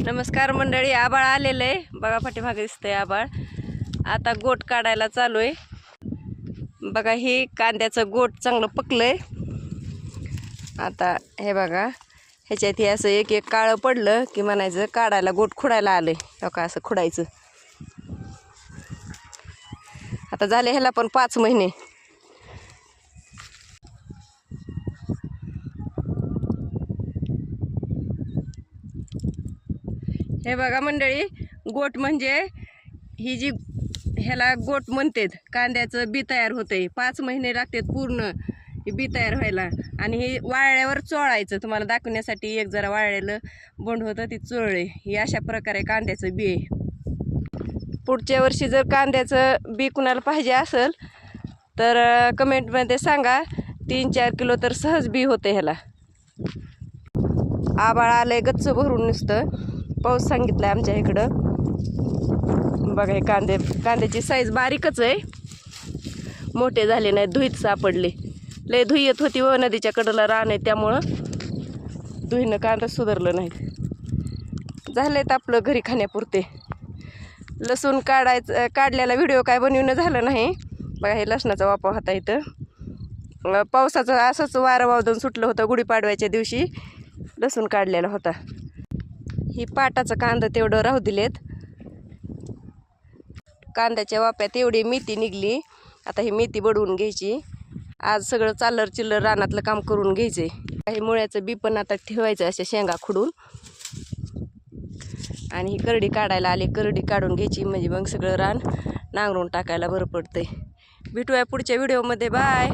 नमस्कार मंडळी, आबाळ आलेलं आहे बघा, पाठीमागे दिसतंय आबाळ. आता गोट काढायला चालू आहे बघा. ही कांद्याचं गोट चांगलं पकलंय. आता हे बघा, ह्याच्यात हे असं एक एक काळं पडलं की म्हणायचं काढायला गोट खुडायला आलंय. बघा असं खुडायचं. आता झाले ह्याला पण 5 महिने. हे बघा मंडळी, गोट म्हणजे ही जी ह्याला गोट म्हणतात. कांद्याचं बी तयार होतंय. 5 महिने लागतात पूर्ण ही बी तयार व्हायला. आणि हे वाळल्यावर चोळायचं. तुम्हाला दाखवण्यासाठी एक जरा वाळलेलं बोंड होतं ती चोळले. ही अशा प्रकारे कांद्याचं बी आहे. पुढच्या वर्षी जर कांद्याचं बी कुणाला पाहिजे असेल तर कमेंटमध्ये सांगा. 3-4 किलो तर सहज बी होतं ह्याला. आबाळ आलंय गच्च भरून नुसतं. पाऊस सांगितलाय आमच्या इकडं. बघा हे कांद्याची साईज बारीकच आहे, मोठे झाले नाही. धुईत सापडले. लय धुई येत होती व नदीच्या कडेला रान आहे त्यामुळं धुईनं कांदा सुधारलं नाही. झालेत आपलं घरी खाण्यापुरते. लसूण काढलेला व्हिडिओ काय बनवणं झालं नाही. बघा हे लसणाचा वापर होता इथं. पावसाचं असंच वारं वावदून सुटलं होतं. गुढीपाडव्याच्या दिवशी लसूण काढलेला होता. ही पाटाचं कांदा तेवढं राहू दिलेत. कांद्याच्या वाप्यात एवढी मेथी निघली. आता ही मेथी बडवून घ्यायची. आज सगळं चालर चिल्लर रानातलं काम करून घ्यायचंय. काही मुळ्याचं बी पण आता ठेवायचं अशा शेंगा खुडून. आणि ही करडी काढायला आली. करडी काढून घ्यायची म्हणजे मग सगळं रान नांगरून टाकायला बरं पडतंय. भेटूया पुढच्या व्हिडिओमध्ये. बाय.